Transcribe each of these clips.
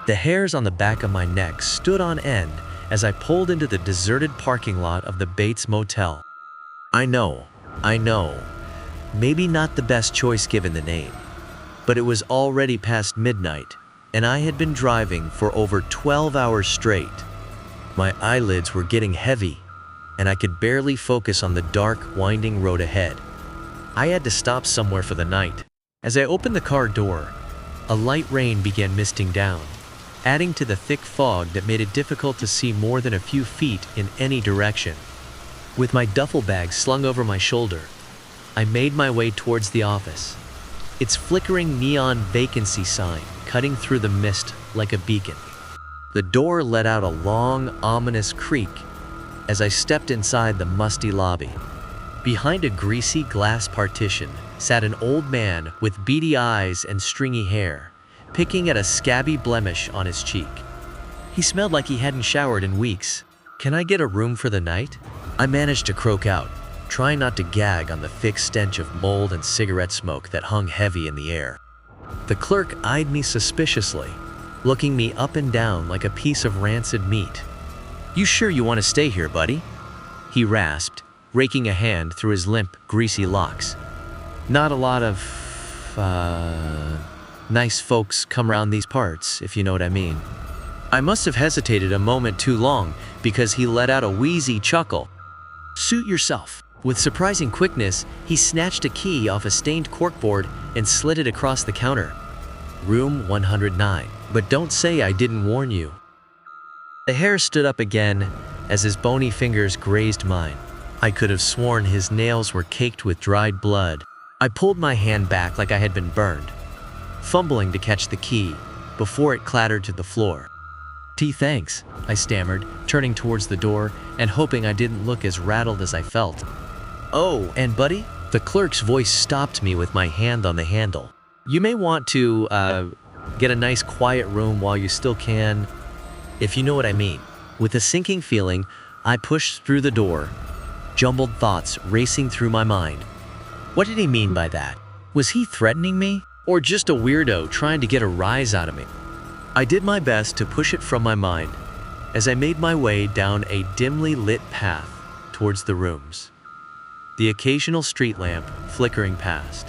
The hairs on the back of my neck stood on end as I pulled into the deserted parking lot of the Bates Motel. I know, maybe not the best choice given the name, but it was already past midnight, and I had been driving for over 12 hours straight. My eyelids were getting heavy, and I could barely focus on the dark, winding road ahead. I had to stop somewhere for the night. As I opened the car door, a light rain began misting down, adding to the thick fog that made it difficult to see more than a few feet in any direction. With my duffel bag slung over my shoulder, I made my way towards the office, its flickering neon vacancy sign cutting through the mist like a beacon. The door let out a long, ominous creak as I stepped inside the musty lobby. Behind a greasy glass partition sat an old man with beady eyes and stringy hair, picking at a scabby blemish on his cheek. He smelled like he hadn't showered in weeks. "Can I get a room for the night?" I managed to croak out, trying not to gag on the thick stench of mold and cigarette smoke that hung heavy in the air. The clerk eyed me suspiciously, looking me up and down like a piece of rancid meat. "You sure you want to stay here, buddy?" he rasped, raking a hand through his limp, greasy locks. "Not a lot of, nice folks come around these parts, if you know what I mean." I must have hesitated a moment too long because he let out a wheezy chuckle. "Suit yourself." With surprising quickness, he snatched a key off a stained corkboard and slid it across the counter. "Room 109. But don't say I didn't warn you." The hair stood up again as his bony fingers grazed mine. I could have sworn his nails were caked with dried blood. I pulled my hand back like I had been burned, fumbling to catch the key before it clattered to the floor. Thanks," I stammered, turning towards the door and hoping I didn't look as rattled as I felt. "Oh, and buddy?" The clerk's voice stopped me with my hand on the handle. "You may want to, get a nice quiet room while you still can, if you know what I mean." With a sinking feeling, I pushed through the door, jumbled thoughts racing through my mind. What did he mean by that? Was he threatening me? Or just a weirdo trying to get a rise out of me? I did my best to push it from my mind as I made my way down a dimly lit path towards the rooms, the occasional street lamp flickering past.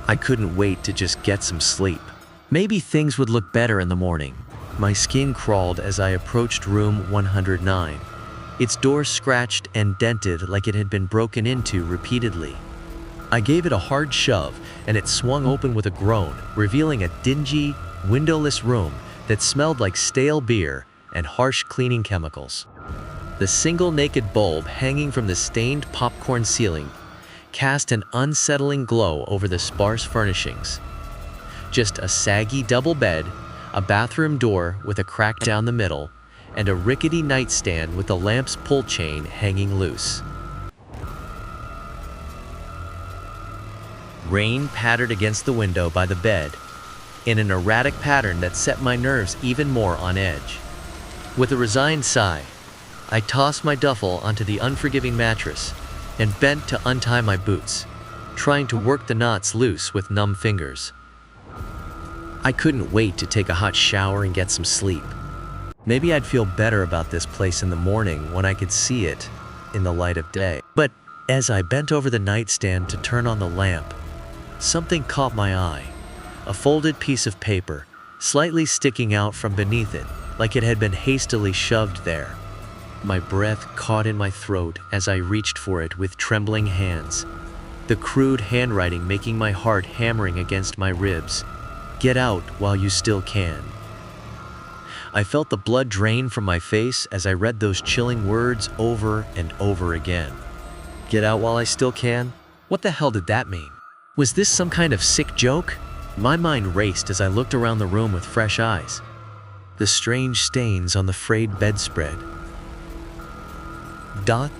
I couldn't wait to just get some sleep. Maybe things would look better in the morning. My skin crawled as I approached room 109, its door scratched and dented like it had been broken into repeatedly. I gave it a hard shove and it swung open with a groan, revealing a dingy, windowless room that smelled like stale beer and harsh cleaning chemicals. The single naked bulb hanging from the stained popcorn ceiling cast an unsettling glow over the sparse furnishings. Just a saggy double bed, a bathroom door with a crack down the middle, and a rickety nightstand with the lamp's pull chain hanging loose. Rain pattered against the window by the bed in an erratic pattern that set my nerves even more on edge. With a resigned sigh, I tossed my duffel onto the unforgiving mattress and bent to untie my boots, trying to work the knots loose with numb fingers. I couldn't wait to take a hot shower and get some sleep. Maybe I'd feel better about this place in the morning when I could see it in the light of day. But as I bent over the nightstand to turn on the lamp, something caught my eye. A folded piece of paper, slightly sticking out from beneath it, like it had been hastily shoved there. My breath caught in my throat as I reached for it with trembling hands, the crude handwriting making my heart hammering against my ribs. "Get out while you still can." I felt the blood drain from my face as I read those chilling words over and over again. Get out while I still can? What the hell did that mean? Was this some kind of sick joke? My mind raced as I looked around the room with fresh eyes. The strange stains on the frayed bedspread.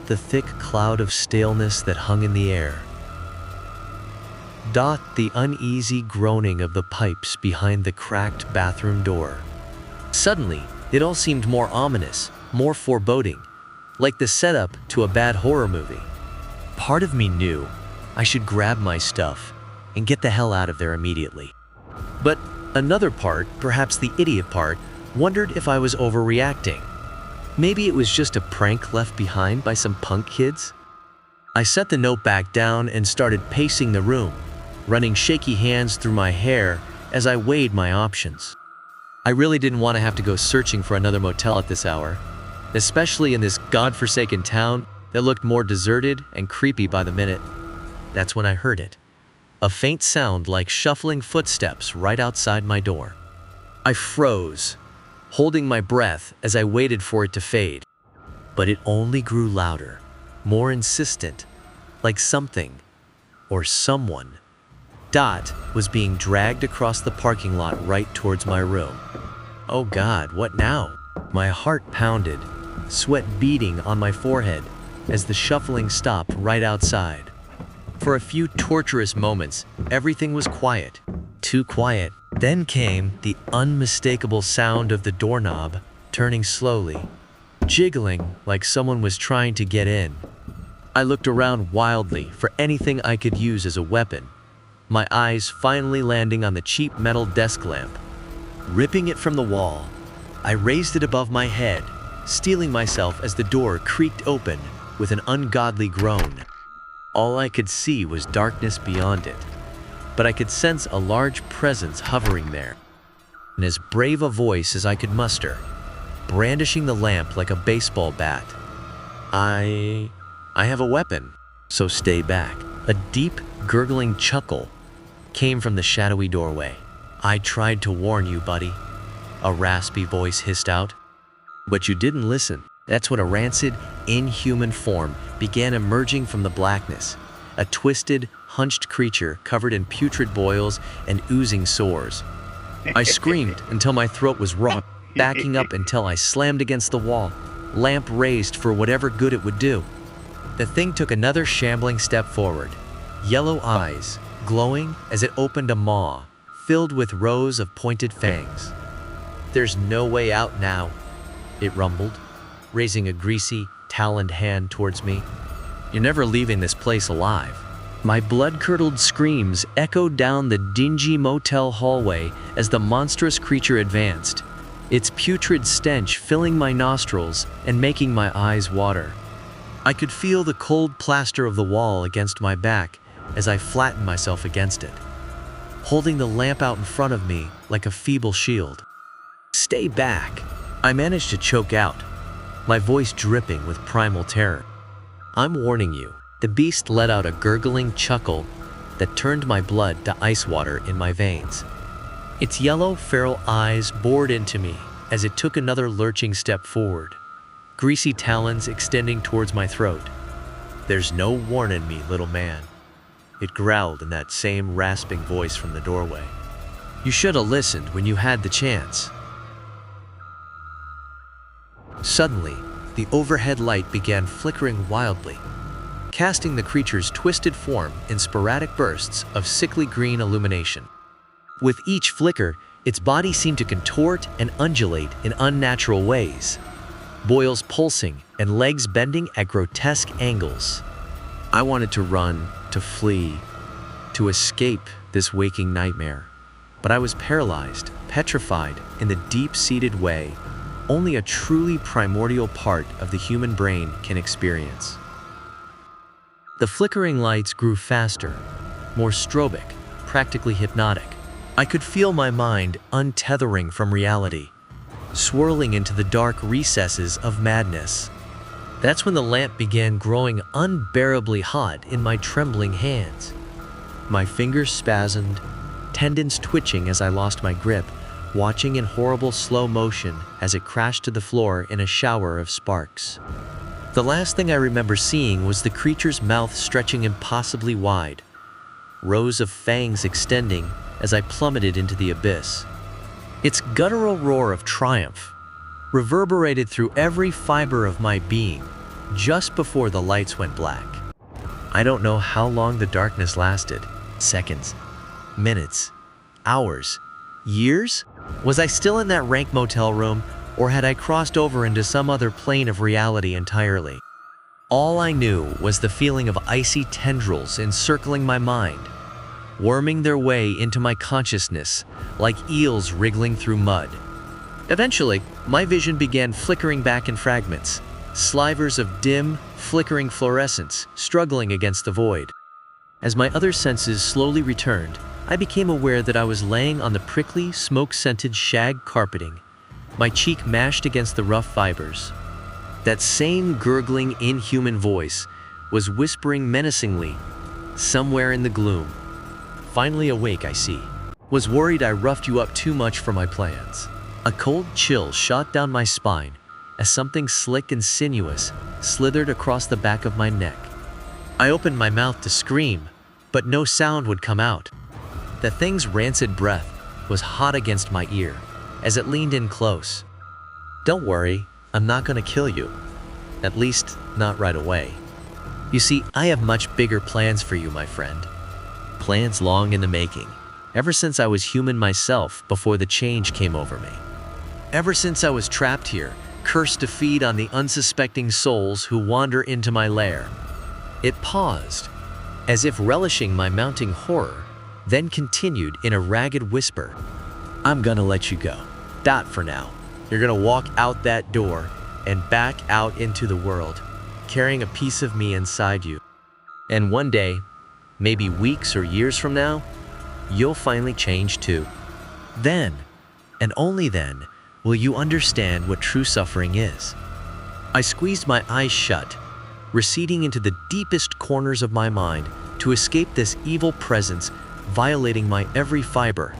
The thick cloud of staleness that hung in the air. The uneasy groaning of the pipes behind the cracked bathroom door. Suddenly, it all seemed more ominous, more foreboding, like the setup to a bad horror movie. Part of me knew I should grab my stuff and get the hell out of there immediately. But another part, perhaps the idiot part, Wondered if I was overreacting. Maybe it was just a prank left behind by some punk kids? I set the note back down and started pacing the room, running shaky hands through my hair as I weighed my options. I really didn't want to have to go searching for another motel at this hour, especially in this godforsaken town that looked more deserted and creepy by the minute. That's when I heard it. A faint sound like shuffling footsteps right outside my door. I froze, holding my breath as I waited for it to fade. But it only grew louder, more insistent, like something, or someone, was being dragged across the parking lot right towards my room. Oh God, what now? My heart pounded, sweat beading on my forehead as the shuffling stopped right outside. For a few torturous moments, everything was quiet, too quiet. Then came the unmistakable sound of the doorknob turning slowly, jiggling like someone was trying to get in. I looked around wildly for anything I could use as a weapon, my eyes finally landing on the cheap metal desk lamp. Ripping it from the wall, I raised it above my head, steeling myself as the door creaked open with an ungodly groan. All I could see was darkness beyond it, but I could sense a large presence hovering there, and as brave a voice as I could muster, brandishing the lamp like a baseball bat. I have a weapon, so stay back. A deep, gurgling chuckle came from the shadowy doorway. I tried to warn you, buddy, a raspy voice hissed out. But you didn't listen. That's when a rancid, inhuman form began emerging from the blackness. A twisted, hunched creature covered in putrid boils and oozing sores. I screamed until my throat was raw, backing up until I slammed against the wall, lamp raised for whatever good it would do. The thing took another shambling step forward, yellow eyes glowing as it opened a maw filled with rows of pointed fangs. There's no way out now, it rumbled, raising a greasy, taloned hand towards me. You're never leaving this place alive. My blood-curdled screams echoed down the dingy motel hallway as the monstrous creature advanced, its putrid stench filling my nostrils and making my eyes water. I could feel the cold plaster of the wall against my back as I flattened myself against it, holding the lamp out in front of me like a feeble shield. Stay back, I managed to choke out, my voice dripping with primal terror. I'm warning you. The beast let out a gurgling chuckle that turned my blood to ice water in my veins. Its yellow, feral eyes bored into me as it took another lurching step forward, greasy talons extending towards my throat. There's no warning me, little man, it growled in that same rasping voice from the doorway. You should have listened when you had the chance. Suddenly, the overhead light began flickering wildly, casting the creature's twisted form in sporadic bursts of sickly green illumination. With each flicker, its body seemed to contort and undulate in unnatural ways, boils pulsing and legs bending at grotesque angles. I wanted to run, to flee, to escape this waking nightmare, but I was paralyzed, petrified in the deep-seated way only a truly primordial part of the human brain can experience. The flickering lights grew faster, more strobic, practically hypnotic. I could feel my mind untethering from reality, swirling into the dark recesses of madness. That's when the lamp began growing unbearably hot in my trembling hands. My fingers spasmed, tendons twitching as I lost my grip, watching in horrible slow motion as it crashed to the floor in a shower of sparks. The last thing I remember seeing was the creature's mouth stretching impossibly wide, rows of fangs extending as I plummeted into the abyss. Its guttural roar of triumph reverberated through every fiber of my being just before the lights went black. I don't know how long the darkness lasted. Seconds, minutes, hours, years? Was I still in that rank motel room, or had I crossed over into some other plane of reality entirely? All I knew was the feeling of icy tendrils encircling my mind, worming their way into my consciousness like eels wriggling through mud. Eventually, my vision began flickering back in fragments, slivers of dim, flickering fluorescence struggling against the void. As my other senses slowly returned, I became aware that I was laying on the prickly, smoke-scented shag carpeting, my cheek mashed against the rough fibers. That same gurgling, inhuman voice was whispering menacingly, somewhere in the gloom. Finally awake, I see. Was worried I roughed you up too much for my plans. A cold chill shot down my spine as something slick and sinuous slithered across the back of my neck. I opened my mouth to scream, but no sound would come out. The thing's rancid breath was hot against my ear as it leaned in close. Don't worry, I'm not gonna kill you. At least, not right away. You see, I have much bigger plans for you, my friend. Plans long in the making, ever since I was human myself before the change came over me. Ever since I was trapped here, cursed to feed on the unsuspecting souls who wander into my lair. It paused, as if relishing my mounting horror, then continued in a ragged whisper. I'm gonna let you go. That for now. You're gonna walk out that door and back out into the world, carrying a piece of me inside you. And one day, maybe weeks or years from now, you'll finally change too. Then, and only then, will you understand what true suffering is. I squeezed my eyes shut, receding into the deepest corners of my mind to escape this evil presence violating my every fiber.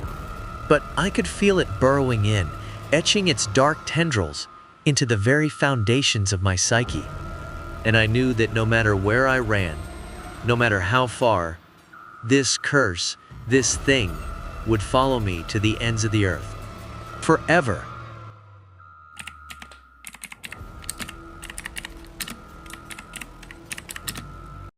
But I could feel it burrowing in, etching its dark tendrils into the very foundations of my psyche. And I knew that no matter where I ran, no matter how far, this curse, this thing, would follow me to the ends of the earth. Forever.